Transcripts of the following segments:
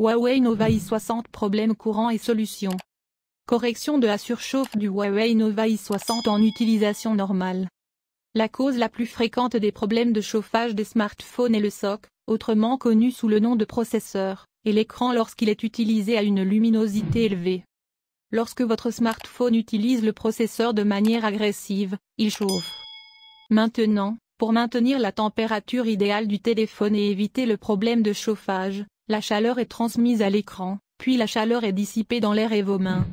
Huawei Nova i60 problème courant et solution. Correction de la surchauffe du Huawei Nova i60 en utilisation normale. La cause la plus fréquente des problèmes de chauffage des smartphones est le SoC, autrement connu sous le nom de processeur, et l'écran lorsqu'il est utilisé à une luminosité élevée. Lorsque votre smartphone utilise le processeur de manière agressive, il chauffe. Maintenant, pour maintenir la température idéale du téléphone et éviter le problème de chauffage, la chaleur est transmise à l'écran, puis la chaleur est dissipée dans l'air et vos mains.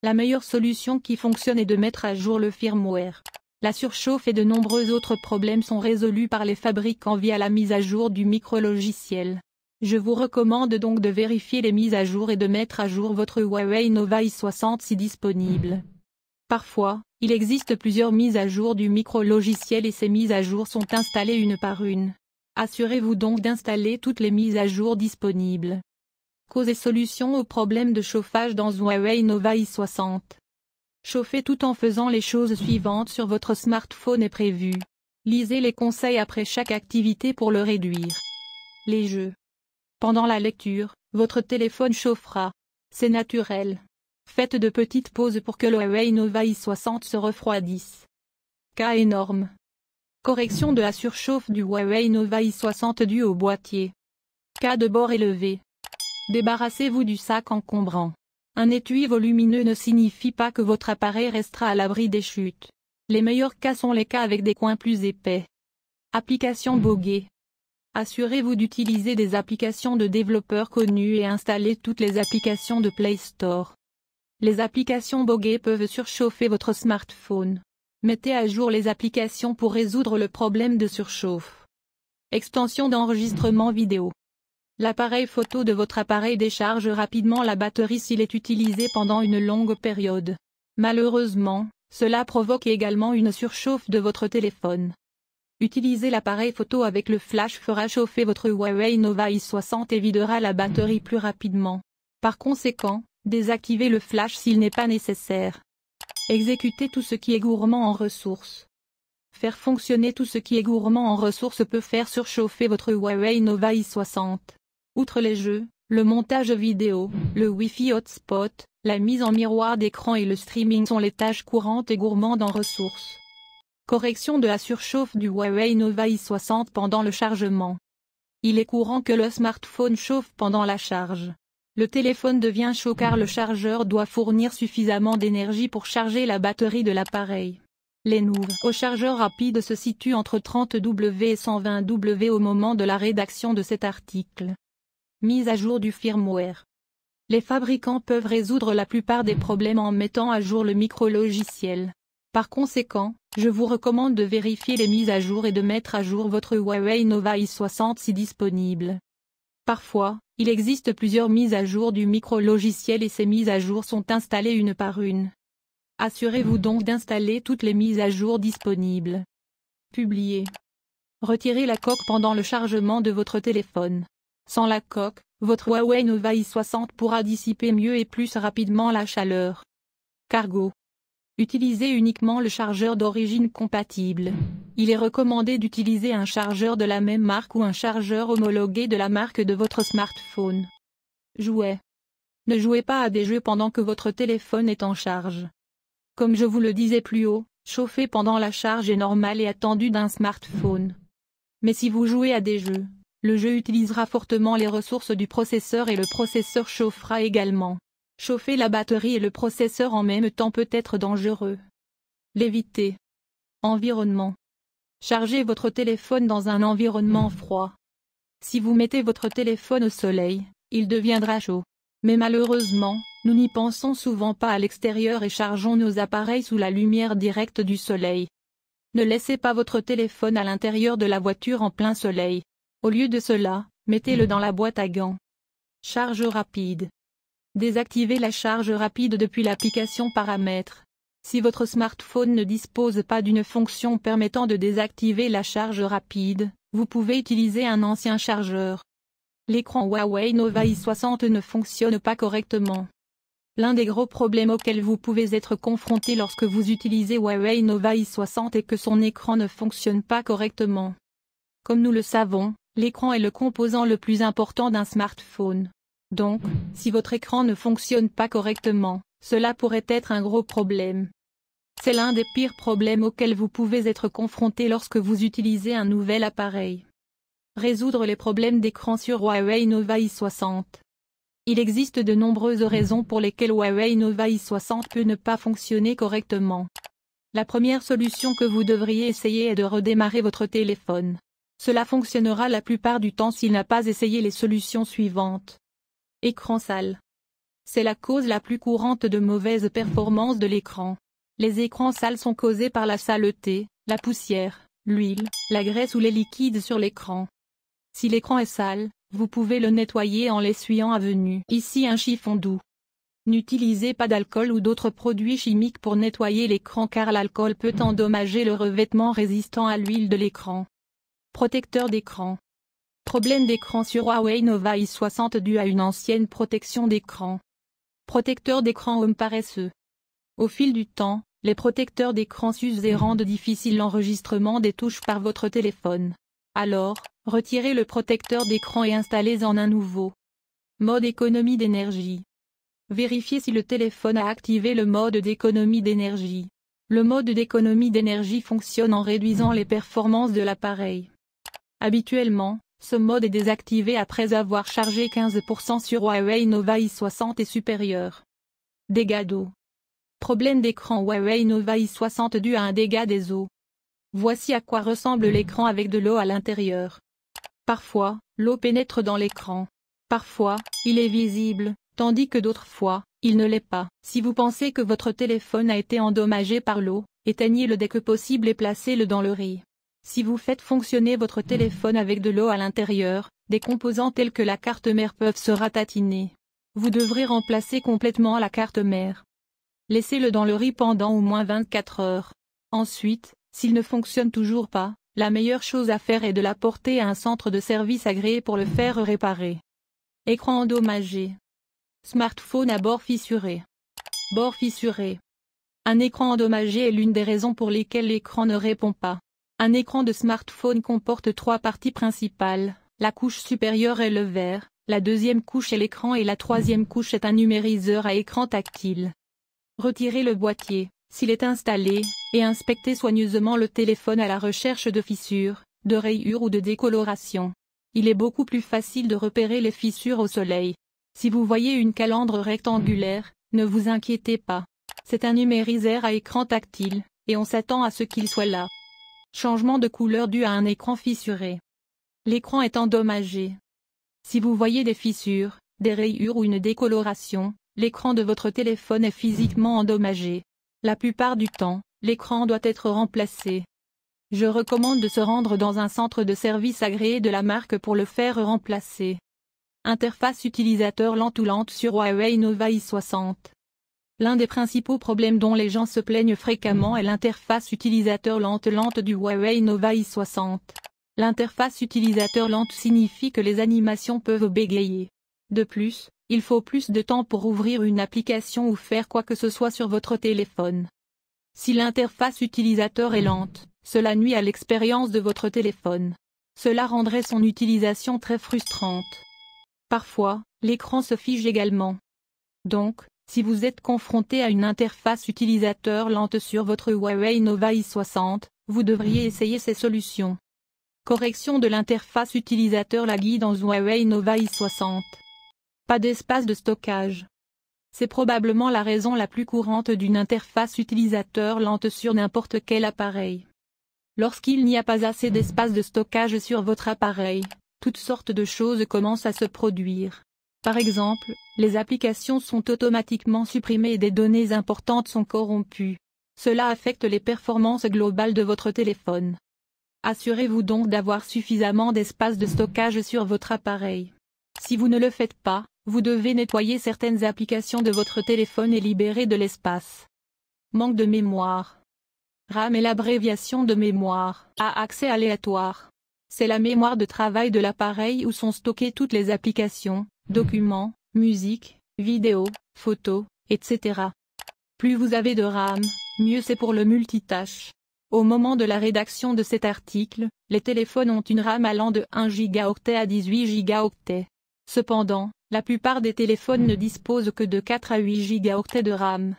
La meilleure solution qui fonctionne est de mettre à jour le firmware. La surchauffe et de nombreux autres problèmes sont résolus par les fabricants via la mise à jour du micrologiciel. Je vous recommande donc de vérifier les mises à jour et de mettre à jour votre Huawei Nova i60 si disponible. Parfois, il existe plusieurs mises à jour du micrologiciel et ces mises à jour sont installées une par une. Assurez-vous donc d'installer toutes les mises à jour disponibles. Cause et solution aux problèmes de chauffage dans Huawei Nova i60. Chauffer tout en faisant les choses suivantes sur votre smartphone est prévu. Lisez les conseils après chaque activité pour le réduire. Les jeux. Pendant la lecture, votre téléphone chauffera. C'est naturel. Faites de petites pauses pour que le Huawei Nova i60 se refroidisse. Cas énorme. Correction de la surchauffe du Huawei Nova i60 due au boîtier. Cas de bord élevé. Débarrassez-vous du sac encombrant. Un étui volumineux ne signifie pas que votre appareil restera à l'abri des chutes. Les meilleurs cas sont les cas avec des coins plus épais. Applications boguées. Assurez-vous d'utiliser des applications de développeurs connus et installez toutes les applications de Play Store. Les applications boguées peuvent surchauffer votre smartphone. Mettez à jour les applications pour résoudre le problème de surchauffe. Extension d'enregistrement vidéo. L'appareil photo de votre appareil décharge rapidement la batterie s'il est utilisé pendant une longue période. Malheureusement, cela provoque également une surchauffe de votre téléphone. Utiliser l'appareil photo avec le flash fera chauffer votre Huawei Nova i60 et videra la batterie plus rapidement. Par conséquent, désactivez le flash s'il n'est pas nécessaire. Exécutez tout ce qui est gourmand en ressources. Faire fonctionner tout ce qui est gourmand en ressources peut faire surchauffer votre Huawei Nova i60. Outre les jeux, le montage vidéo, le Wi-Fi hotspot, la mise en miroir d'écran et le streaming sont les tâches courantes et gourmandes en ressources. Correction de la surchauffe du Huawei Nova i60 pendant le chargement. Il est courant que le smartphone chauffe pendant la charge. Le téléphone devient chaud car le chargeur doit fournir suffisamment d'énergie pour charger la batterie de l'appareil. Les nouveaux chargeurs rapides se situent entre 30W et 120W au moment de la rédaction de cet article. Mise à jour du firmware. Les fabricants peuvent résoudre la plupart des problèmes en mettant à jour le micrologiciel. Par conséquent, je vous recommande de vérifier les mises à jour et de mettre à jour votre Huawei Nova i60 si disponible. Parfois, il existe plusieurs mises à jour du micrologiciel et ces mises à jour sont installées une par une. Assurez-vous donc d'installer toutes les mises à jour disponibles. Publier. Retirez la coque pendant le chargement de votre téléphone. Sans la coque, votre Huawei Nova i60 pourra dissiper mieux et plus rapidement la chaleur. Cargo. Utilisez uniquement le chargeur d'origine compatible. Il est recommandé d'utiliser un chargeur de la même marque ou un chargeur homologué de la marque de votre smartphone. Jouets. Ne jouez pas à des jeux pendant que votre téléphone est en charge. Comme je vous le disais plus haut, chauffer pendant la charge est normal et attendu d'un smartphone. Mais si vous jouez à des jeux, le jeu utilisera fortement les ressources du processeur et le processeur chauffera également. Chauffer la batterie et le processeur en même temps peut être dangereux. L'éviter. Environnement. Chargez votre téléphone dans un environnement froid. Si vous mettez votre téléphone au soleil, il deviendra chaud. Mais malheureusement, nous n'y pensons souvent pas à l'extérieur et chargeons nos appareils sous la lumière directe du soleil. Ne laissez pas votre téléphone à l'intérieur de la voiture en plein soleil. Au lieu de cela, mettez-le dans la boîte à gants. Charge rapide. Désactivez la charge rapide depuis l'application Paramètres. Si votre smartphone ne dispose pas d'une fonction permettant de désactiver la charge rapide, vous pouvez utiliser un ancien chargeur. L'écran Huawei Nova i60 ne fonctionne pas correctement. L'un des gros problèmes auxquels vous pouvez être confronté lorsque vous utilisez Huawei Nova i60 est que son écran ne fonctionne pas correctement. Comme nous le savons, l'écran est le composant le plus important d'un smartphone. Donc, si votre écran ne fonctionne pas correctement, cela pourrait être un gros problème. C'est l'un des pires problèmes auxquels vous pouvez être confronté lorsque vous utilisez un nouvel appareil. Résoudre les problèmes d'écran sur Huawei Nova i60. Il existe de nombreuses raisons pour lesquelles Huawei Nova i60 peut ne pas fonctionner correctement. La première solution que vous devriez essayer est de redémarrer votre téléphone. Cela fonctionnera la plupart du temps s'il n'a pas essayé les solutions suivantes. Écran sale. C'est la cause la plus courante de mauvaise performance de l'écran. Les écrans sales sont causés par la saleté, la poussière, l'huile, la graisse ou les liquides sur l'écran. Si l'écran est sale, vous pouvez le nettoyer en l'essuyant à venu. Ici un chiffon doux. N'utilisez pas d'alcool ou d'autres produits chimiques pour nettoyer l'écran car l'alcool peut endommager le revêtement résistant à l'huile de l'écran. Protecteur d'écran. Problème d'écran sur Huawei Nova i60 dû à une ancienne protection d'écran. Protecteur d'écran homme paresseux. Au fil du temps, les protecteurs d'écran s'usent et rendent difficile l'enregistrement des touches par votre téléphone. Alors, retirez le protecteur d'écran et installez-en un nouveau. Mode économie d'énergie. Vérifiez si le téléphone a activé le mode d'économie d'énergie. Le mode d'économie d'énergie fonctionne en réduisant les performances de l'appareil. Habituellement, ce mode est désactivé après avoir chargé 15% sur Huawei Nova i60 et supérieur. Dégâts d'eau. Problème d'écran Huawei Nova i60 dû à un dégât des eaux. Voici à quoi ressemble l'écran avec de l'eau à l'intérieur. Parfois, l'eau pénètre dans l'écran. Parfois, il est visible, tandis que d'autres fois, il ne l'est pas. Si vous pensez que votre téléphone a été endommagé par l'eau, éteignez-le dès que possible et placez-le dans le riz. Si vous faites fonctionner votre téléphone avec de l'eau à l'intérieur, des composants tels que la carte mère peuvent se ratatiner. Vous devrez remplacer complètement la carte mère. Laissez-le dans le riz pendant au moins 24 heures. Ensuite, s'il ne fonctionne toujours pas, la meilleure chose à faire est de l'apporter à un centre de service agréé pour le faire réparer. Écran endommagé. Smartphone à bord fissuré. Bord fissuré. Un écran endommagé est l'une des raisons pour lesquelles l'écran ne répond pas. Un écran de smartphone comporte 3 parties principales. La couche supérieure est le verre, la deuxième couche est l'écran et la troisième couche est un numériseur à écran tactile. Retirez le boîtier, s'il est installé, et inspectez soigneusement le téléphone à la recherche de fissures, de rayures ou de décoloration. Il est beaucoup plus facile de repérer les fissures au soleil. Si vous voyez une calandre rectangulaire, ne vous inquiétez pas. C'est un numériseur à écran tactile, et on s'attend à ce qu'il soit là. Changement de couleur dû à un écran fissuré. L'écran est endommagé. Si vous voyez des fissures, des rayures ou une décoloration, l'écran de votre téléphone est physiquement endommagé. La plupart du temps, l'écran doit être remplacé. Je recommande de se rendre dans un centre de service agréé de la marque pour le faire remplacer. Interface utilisateur lente ou lente sur Huawei Nova i60. L'un des principaux problèmes dont les gens se plaignent fréquemment est l'interface utilisateur lente du Huawei Nova i60. L'interface utilisateur lente signifie que les animations peuvent bégayer. De plus, il faut plus de temps pour ouvrir une application ou faire quoi que ce soit sur votre téléphone. Si l'interface utilisateur est lente, cela nuit à l'expérience de votre téléphone. Cela rendrait son utilisation très frustrante. Parfois, l'écran se fige également. Donc, si vous êtes confronté à une interface utilisateur lente sur votre Huawei Nova i60, vous devriez essayer ces solutions. Correction de l'interface utilisateur laggy dans Huawei Nova i60. Pas d'espace de stockage. C'est probablement la raison la plus courante d'une interface utilisateur lente sur n'importe quel appareil. Lorsqu'il n'y a pas assez d'espace de stockage sur votre appareil, toutes sortes de choses commencent à se produire. Par exemple, les applications sont automatiquement supprimées et des données importantes sont corrompues. Cela affecte les performances globales de votre téléphone. Assurez-vous donc d'avoir suffisamment d'espace de stockage sur votre appareil. Si vous ne le faites pas, vous devez nettoyer certaines applications de votre téléphone et libérer de l'espace. Manque de mémoire. RAM est l'abréviation de mémoire à accès aléatoire. C'est la mémoire de travail de l'appareil où sont stockées toutes les applications, documents, musique, vidéos, photos, etc. Plus vous avez de RAM, mieux c'est pour le multitâche. Au moment de la rédaction de cet article, les téléphones ont une RAM allant de 1 Go à 18 Go. Cependant, La plupart des téléphones ne disposent que de 4 à 8 Go de RAM.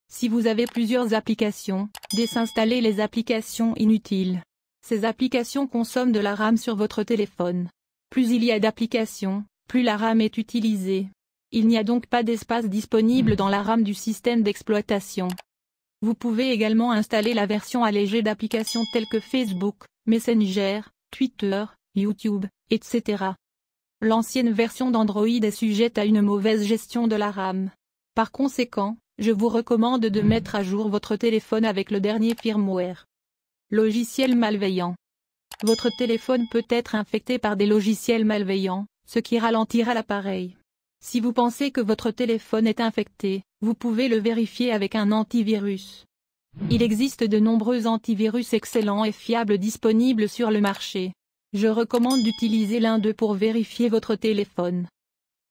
Si vous avez plusieurs applications, désinstallez les applications inutiles. Ces applications consomment de la RAM sur votre téléphone. Plus il y a d'applications, plus la RAM est utilisée. Il n'y a donc pas d'espace disponible dans la RAM du système d'exploitation. Vous pouvez également installer la version allégée d'applications telles que Facebook, Messenger, Twitter, YouTube, etc. L'ancienne version d'Android est sujette à une mauvaise gestion de la RAM. Par conséquent, je vous recommande de mettre à jour votre téléphone avec le dernier firmware. Logiciels malveillants. Votre téléphone peut être infecté par des logiciels malveillants, ce qui ralentira l'appareil. Si vous pensez que votre téléphone est infecté, vous pouvez le vérifier avec un antivirus. Il existe de nombreux antivirus excellents et fiables disponibles sur le marché. Je recommande d'utiliser l'un d'eux pour vérifier votre téléphone.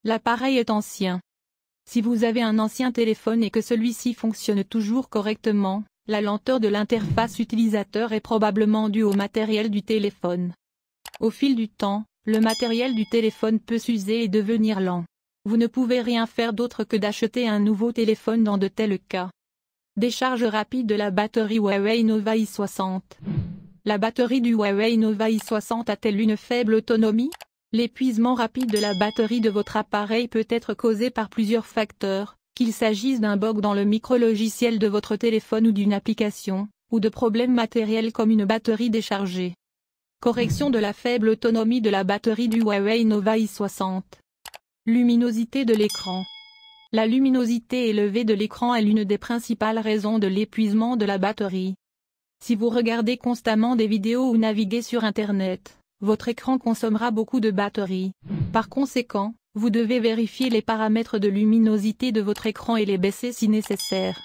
L'appareil est ancien. Si vous avez un ancien téléphone et que celui-ci fonctionne toujours correctement, la lenteur de l'interface utilisateur est probablement due au matériel du téléphone. Au fil du temps, le matériel du téléphone peut s'user et devenir lent. Vous ne pouvez rien faire d'autre que d'acheter un nouveau téléphone dans de tels cas. Décharge rapide de la batterie Huawei Nova i60. La batterie du Huawei Nova i60 a-t-elle une faible autonomie? L'épuisement rapide de la batterie de votre appareil peut être causé par plusieurs facteurs, qu'il s'agisse d'un bug dans le micrologiciel de votre téléphone ou d'une application, ou de problèmes matériels comme une batterie déchargée. Correction de la faible autonomie de la batterie du Huawei Nova i60. Luminosité de l'écran. La luminosité élevée de l'écran est l'une des principales raisons de l'épuisement de la batterie. Si vous regardez constamment des vidéos ou naviguez sur Internet, votre écran consommera beaucoup de batterie. Par conséquent, vous devez vérifier les paramètres de luminosité de votre écran et les baisser si nécessaire.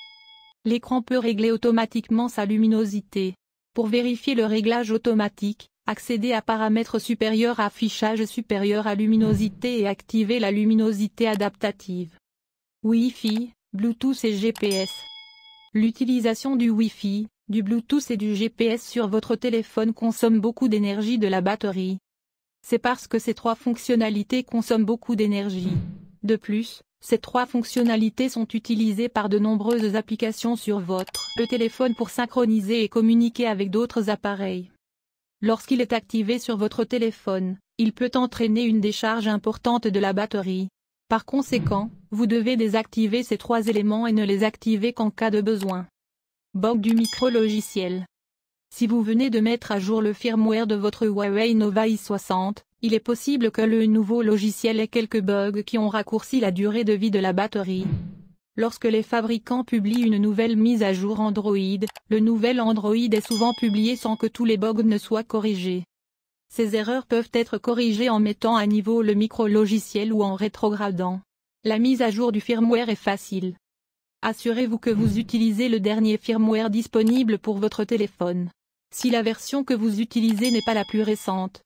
L'écran peut régler automatiquement sa luminosité. Pour vérifier le réglage automatique, accédez à paramètres supérieurs à affichage supérieur à luminosité et activez la luminosité adaptative. Wi-Fi, Bluetooth et GPS. L'utilisation du Wi-Fi, du Bluetooth et du GPS sur votre téléphone consomme beaucoup d'énergie de la batterie. C'est parce que ces trois fonctionnalités consomment beaucoup d'énergie. De plus, ces trois fonctionnalités sont utilisées par de nombreuses applications sur votre téléphone pour synchroniser et communiquer avec d'autres appareils. Lorsqu'il est activé sur votre téléphone, il peut entraîner une décharge importante de la batterie. Par conséquent, vous devez désactiver ces trois éléments et ne les activer qu'en cas de besoin. Bug du micrologiciel. Si vous venez de mettre à jour le firmware de votre Huawei Nova i60, il est possible que le nouveau logiciel ait quelques bugs qui ont raccourci la durée de vie de la batterie. Lorsque les fabricants publient une nouvelle mise à jour Android, le nouvel Android est souvent publié sans que tous les bugs ne soient corrigés. Ces erreurs peuvent être corrigées en mettant à niveau le micrologiciel ou en rétrogradant. La mise à jour du firmware est facile. Assurez-vous que vous utilisez le dernier firmware disponible pour votre téléphone. Si la version que vous utilisez n'est pas la plus récente,